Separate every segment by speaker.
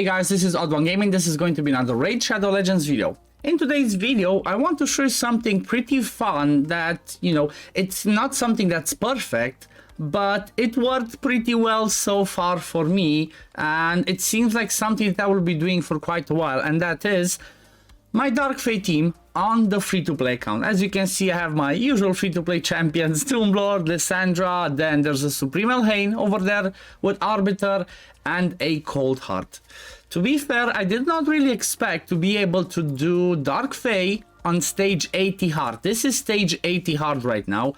Speaker 1: Hey guys, this is OddOneGaming. This is going to be another Raid Shadow Legends video. In today's video, I want to show you something pretty fun that, it's not something that's perfect, but it worked pretty well so far for me, and it seems like something that I will be doing for quite a while, and that is my Dark Fae team on the free-to-play account. As you can see, I have my usual free-to-play champions, Tombhlord, Lisandra, then there's a Supreme Elhain over there with Arbiter, and a Cold Heart. To be fair, I did not really expect to be able to do Dark Fae on stage 80 hard. This is stage 80 hard right now.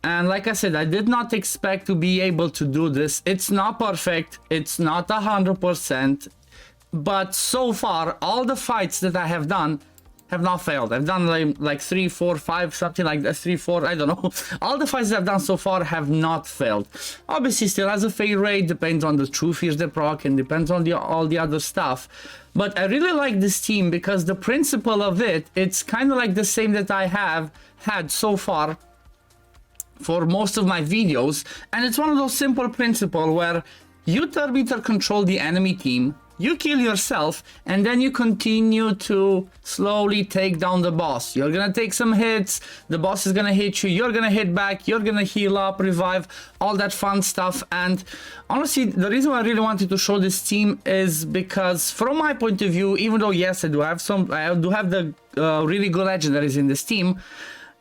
Speaker 1: And like I said, I did not expect to be able to do this. It's not perfect. It's not 100%. But so far, all the fights that I have done have not failed. I've done like 3, 4, 5, something like that, 3, 4, I don't know. All the fights I've done so far have not failed. Obviously, still has a fail rate, depends on the true fears they proc, and depends on all the other stuff. But I really like this team because the principle of it's kind of like the same that I have had so far for most of my videos. And it's one of those simple principles where you turn control the enemy team, you kill yourself, and then you continue to slowly take down the boss. You're gonna take some hits, the boss is gonna hit you, you're gonna hit back, you're gonna heal up, revive, all that fun stuff. And honestly, the reason why I really wanted to show this team is because from my point of view, even though yes, I do have the really good legendaries in this team,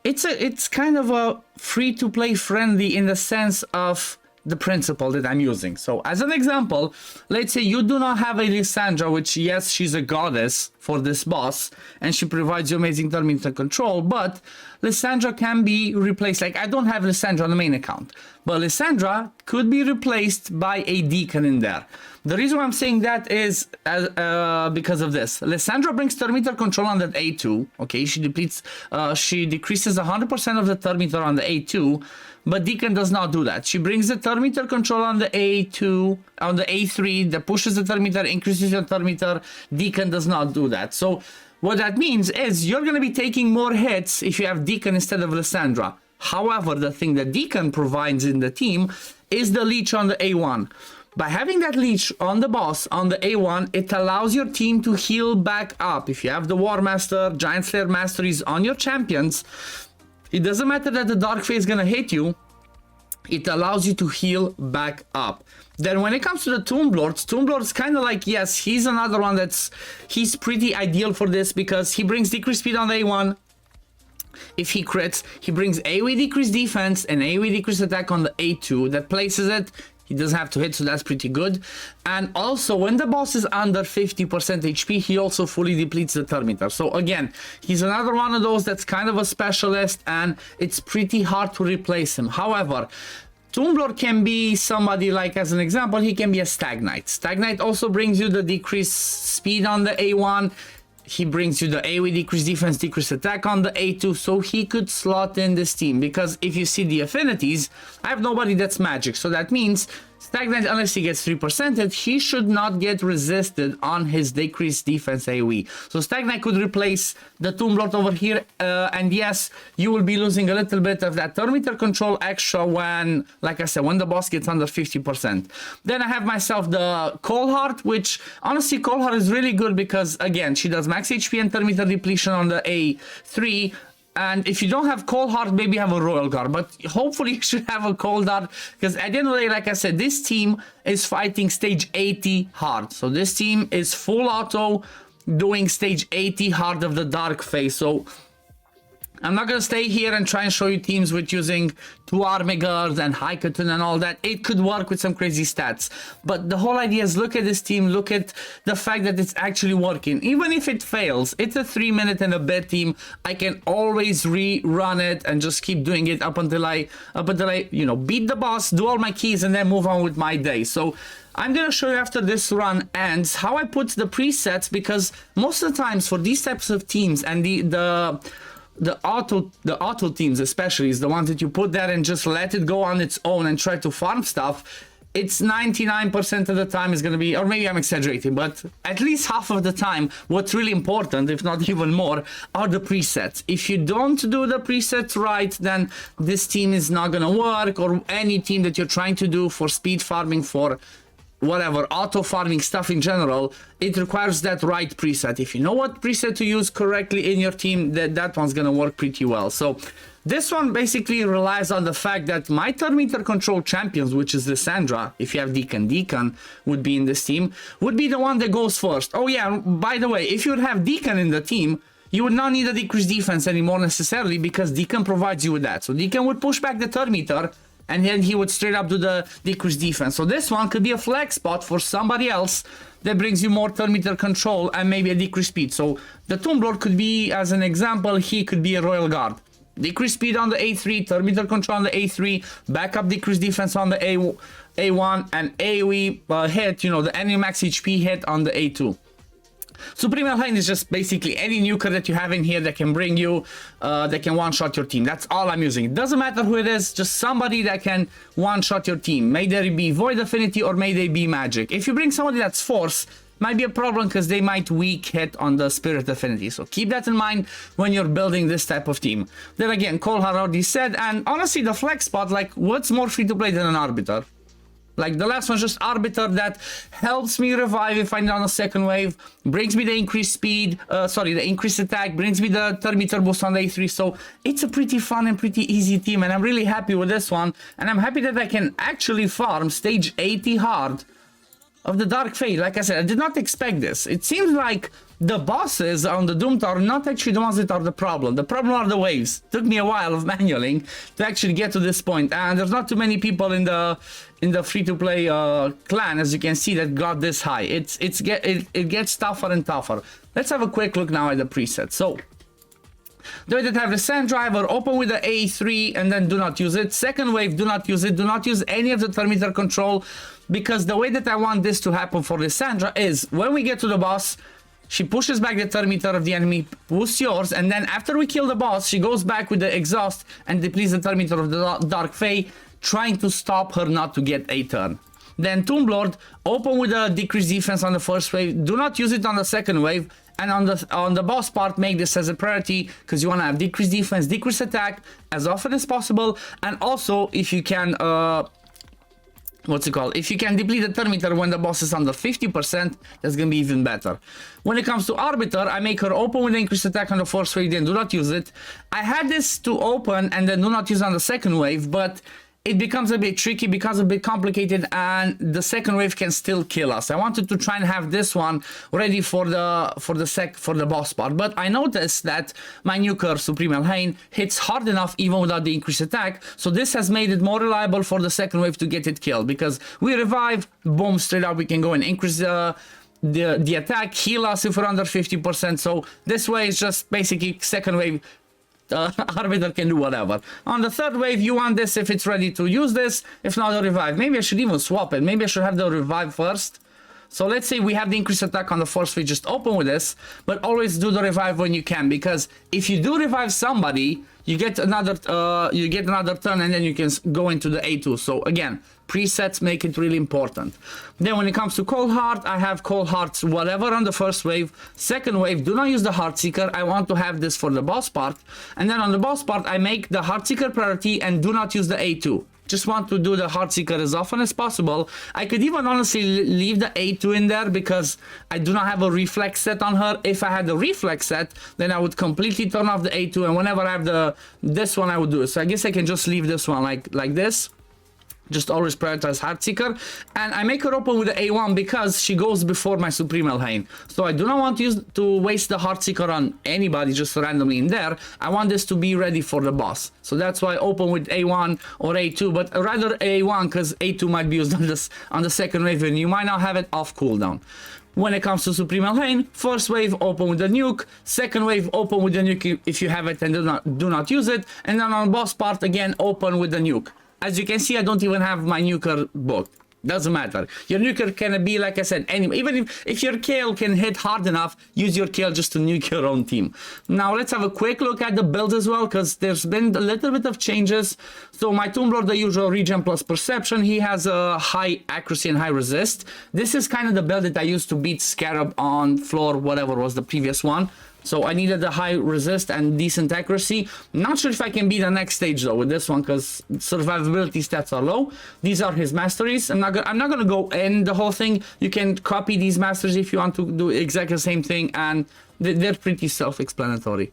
Speaker 1: it's kind of a free-to-play friendly in the sense of the principle that I'm using. So as an example, let's say you do not have a Lisandra, which yes, she's a goddess for this boss and she provides you amazing terminal control, but Lisandra can be replaced. Like, I don't have Lisandra on the main account, but Lisandra could be replaced by a Deacon in there. The reason why I'm saying that is because of this. Lisandra brings terminal control on that A2. Okay, she decreases 100% of the terminal on the A2, but Deacon does not do that. She brings the terminal control on the A2, on the A3, that pushes the terminal, increases your terminal. Deacon does not do that. So what that means is you're going to be taking more hits if you have Deacon instead of Lisandra. However, the thing that Deacon provides in the team is the leech on the A1. By having that leech on the boss, on the A1, it allows your team to heal back up. If you have the War Master, Giant Slayer Masteries on your champions, it doesn't matter that the Dark Fae is gonna hit you, it allows you to heal back up. Then when it comes to the Tombhlord's kind of like, yes, he's another one he's pretty ideal for this because he brings decreased speed on the A1. If he crits, he brings AoE decreased defense and AoE decreased attack on the A2 that places it. He doesn't have to hit, so that's pretty good. And also, when the boss is under 50% HP, he also fully depletes the terminal. So again, he's another one of those that's kind of a specialist, and it's pretty hard to replace him. However, Tombhlord can be somebody like, as an example, he can be a Stag Knight. Stag Knight also brings you the decreased speed on the A1. He brings you the AoE decreased defense, decreased attack on the A2, so he could slot in this team. Because if you see the affinities, I have nobody that's magic. So that means Stag Knight, unless he gets 3%, he should not get resisted on his decreased defense AoE. So Stag Knight could replace the Tombhlord over here. And yes, you will be losing a little bit of that terminal control extra when, like I said, when the boss gets under 50%. Then I have myself the Cold Heart, which honestly, Cold Heart is really good because, again, she does max HP and terminal depletion on the A3. And if you don't have Cold Heart, maybe have a Royal Guard. But hopefully you should have a Cold Heart. Because at the end of the day, like I said, this team is fighting stage 80 hard. So this team is full auto doing stage 80 hard of the Dark Fae. So I'm not going to stay here and try and show you teams with using 2 Army Guards and Haikatun and all that. It could work with some crazy stats. But the whole idea is look at this team, look at the fact that it's actually working. Even if it fails, it's a 3-minute and a bit team. I can always rerun it and just keep doing it up until I beat the boss, do all my keys, and then move on with my day. So I'm going to show you after this run ends how I put the presets, because most of the times for these types of teams and the auto teams especially is the ones that you put there and just let it go on its own and try to farm stuff. It's 99% of the time is going to be, or maybe I'm exaggerating, but at least half of the time, what's really important, if not even more, are the presets. If you don't do the presets right, then this team is not going to work, or any team that you're trying to do for speed farming, for whatever auto farming stuff in general, it requires that right preset. If you know what preset to use correctly in your team, that one's gonna work pretty well. So this one basically relies on the fact that my turn meter control champions, which is Lisandra, if you have Deacon would be in this team, would be the one that goes first. Oh yeah, by the way, if you would have Deacon in the team, you would not need a decreased defense anymore necessarily, because Deacon provides you with that. So Deacon would push back the turn meter, and then he would straight up do the decreased defense. So this one could be a flex spot for somebody else that brings you more turn meter control and maybe a decreased speed. So the Tomb Lord could be, as an example, he could be a Royal Guard. Decreased speed on the A3, turn meter control on the A3, backup decreased defense on the A1, and AoE hit, you know, the enemy max HP hit on the A2. Supreme Line is just basically any nuker that you have in here that can bring you, that can one-shot your team. That's all I'm using. It doesn't matter who it is, just somebody that can one-shot your team. May they be Void Affinity or may they be Magic. If you bring somebody that's Force, might be a problem because they might weak hit on the Spirit Affinity. So keep that in mind when you're building this type of team. Then again, Cole had already said, and honestly, the flex spot, like, what's more free to play than an Arbiter? Like, the last one's just Arbiter that helps me revive if I'm on a second wave, brings me the increased speed, the increased attack, brings me the turn meter boost on the A3. So it's a pretty fun and pretty easy team, and I'm really happy with this one. And I'm happy that I can actually farm stage 80 hard of the Dark Fate. Like I said, I did not expect this. It seems like the bosses on the Doom Tower are not actually the ones that are the problem. The problem are the waves. Took me a while of manualing to actually get to this point, and there's not too many people in the free-to-play clan, as you can see, that got this high. It gets tougher and tougher. Let's have a quick look now at the presets. So the way that I have the Sand Driver, open with the A3 and then do not use it. Second wave, do not use it. Do not use any of the turn meter control, because the way that I want this to happen for Lisandra is when we get to the boss, she pushes back the turn meter of the enemy, boosts yours, and then after we kill the boss, she goes back with the exhaust and depletes the turn meter of the Dark Fae, trying to stop her not to get a turn. Then Tomb Lord, open with a decreased defense on the first wave, do not use it on the second wave, and on the boss part, make this as a priority, because you want to have decreased defense, decreased attack as often as possible, and also if you can if you can deplete the turn meter when the boss is under 50%, that's gonna be even better. When it comes to Arbiter, I make her open with increased attack on the first wave, then do not use it. I had this to open and then do not use on the second wave, but it becomes a bit tricky, becomes a bit complicated, and the second wave can still kill us. I wanted to try and have this one ready for the boss part, but I noticed that my nuker Supreme Elhain hits hard enough even without the increased attack, so this has made it more reliable for the second wave to get it killed, because we revive, boom, straight up we can go and increase the attack, heal us if we're under 50%. So this way is just basically second wave. Arbiter can do whatever. On the third wave, you want this if it's ready to use this. If not, the revive. Maybe I should even swap it. Maybe I should have the revive first. So let's say we have the increased attack on the first wave, just open with this, but always do the revive when you can, because if you do revive somebody, you get another turn, and then you can go into the A2. So again, presets make it really important. Then when it comes to Cold Heart, I have Cold Hearts whatever on the first wave. Second wave, do not use the Heartseeker. I want to have this for the boss part. And then on the boss part, I make the Heartseeker priority and do not use the A2. Just want to do the Heartseeker as often as possible. I could even honestly leave the A2 in there because I do not have a reflex set on her. If I had the reflex set, then I would completely turn off the A2, and whenever I have this one, I would do it. So I guess I can just leave this one like this. Just always prioritize Heartseeker, and I make her open with the A1 because she goes before my Supreme Elhain. So I do not want to waste the Heartseeker on anybody just randomly in there. I want this to be ready for the boss. So that's why I open with A1 or A2, but rather A1 because A2 might be used on the second wave and you might not have it off cooldown. When it comes to Supreme Elhain, first wave open with the nuke, second wave open with the nuke if you have it and do not use it, and then on boss part again open with the nuke. As you can see, I don't even have my nuker booked. Doesn't matter. Your nuker can be, like I said, anyway. Even if your Kale can hit hard enough, use your Kale just to nuke your own team. Now let's have a quick look at the build as well, because there's been a little bit of changes. So my Tomb Lord, the usual regen plus perception, he has a high accuracy and high resist. This is kind of the build that I used to beat Scarab on floor, whatever was the previous one. So I needed a high resist and decent accuracy. Not sure if I can be the next stage though with this one, because survivability stats are low. These are his masteries. I'm not gonna go in the whole thing. You can copy these masteries if you want to do exactly the same thing, and they're pretty self-explanatory.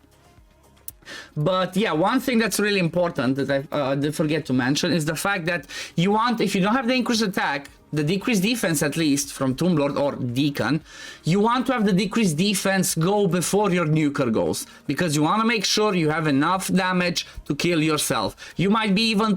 Speaker 1: But yeah, one thing that's really important that I did forget to mention is the fact that you want, if you don't have the increased attack, the decreased defense at least from Tomb Lord or Deacon, you want to have the decreased defense go before your nuker goes, because you want to make sure you have enough damage to kill yourself. You might be able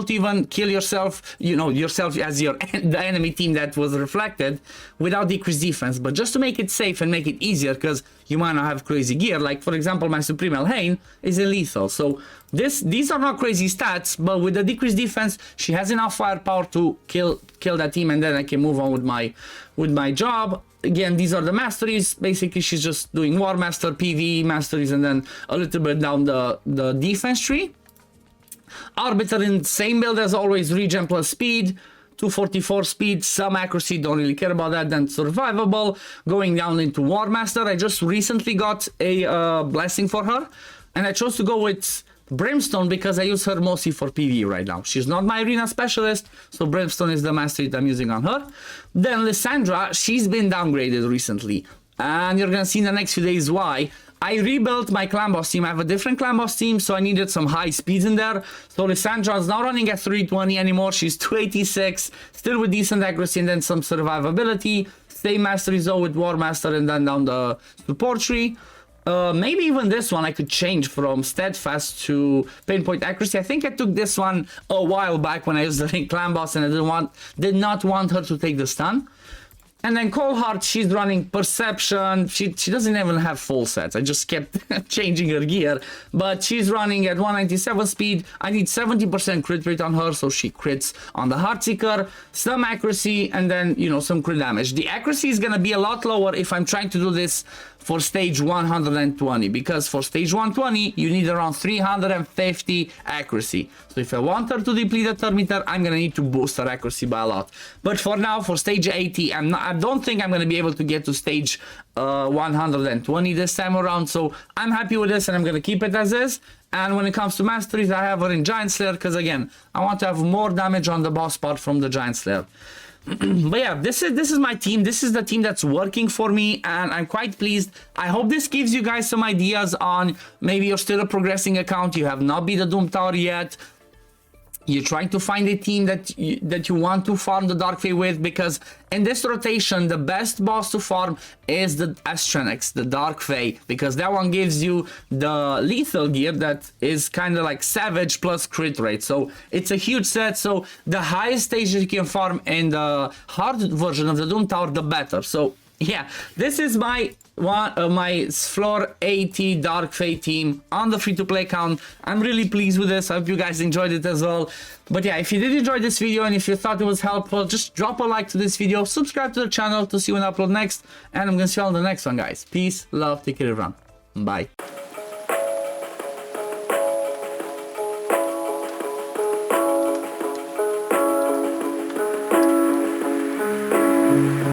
Speaker 1: to even kill yourself, you know, yourself as the enemy team that was reflected without decreased defense. But just to make it safe and make it easier, because you might not have crazy gear, like for example my Supreme Elhain is lethal, so these are not crazy stats, but with the decreased defense she has enough firepower to kill that team, and then I can move on with my job. Again, these are the masteries. Basically she's just doing War Master, PvE masteries, and then a little bit down the defense tree. Arbiter in same build as always, regen plus speed, 244 speed, some accuracy, don't really care about that. Then survivable, going down into War Master. I just recently got a blessing for her, and I chose to go with Brimstone because I use her mostly for PvE right now. She's not my arena specialist, so Brimstone is the mastery that I'm using on her. Then Lisandra, she's been downgraded recently, and you're gonna see in the next few days why. I rebuilt my clan boss team. I have a different clan boss team, so I needed some high speeds in there. So Lisandra is not running at 320 anymore. She's 286, still with decent accuracy and then some survivability. Same masteries though with War Master, and then down the support tree. Maybe even this one I could change from steadfast to pinpoint accuracy. I think I took this one a while back when I used the clan boss, and I did not want her to take the stun. And then Coldheart, she's running perception. She doesn't even have full sets. I just kept changing her gear, but she's running at 197 speed. I need 70% crit rate on her, so she crits on the Heartseeker, some accuracy, and then, you know, some crit damage. The accuracy is gonna be a lot lower if I'm trying to do this for stage 120, because for stage 120 you need around 350 accuracy. So if I want her to deplete the turn meter, I'm gonna need to boost her accuracy by a lot. But for now, for stage 80, I don't think I'm gonna be able to get to stage 120 this time around. So I'm happy with this, and I'm gonna keep it as is. And when it comes to masteries, I have her in Giant Slayer, because again, I want to have more damage on the boss part from the Giant Slayer. But yeah, this is my team. This is the team that's working for me, and I'm quite pleased. I hope this gives you guys some ideas on, maybe you're still a progressing account, you have not beat the Doom Tower yet, you're trying to find a team that you want to farm the Dark Fae with, because in this rotation the best boss to farm is the Astranex, the Dark Fae, because that one gives you the lethal gear that is kind of like Savage plus crit rate. So it's a huge set, so the highest stage you can farm in the hard version of the Doom Tower, the better. So yeah, this is my my floor 80 Dark Fae team on the free-to-play account. I'm really pleased with this. I hope you guys enjoyed it as well. But yeah, if you did enjoy this video and if you thought it was helpful, just drop a like to this video, subscribe to the channel to see when I upload next, and I'm gonna see you on the next one, guys. Peace, love, take care everyone. Bye.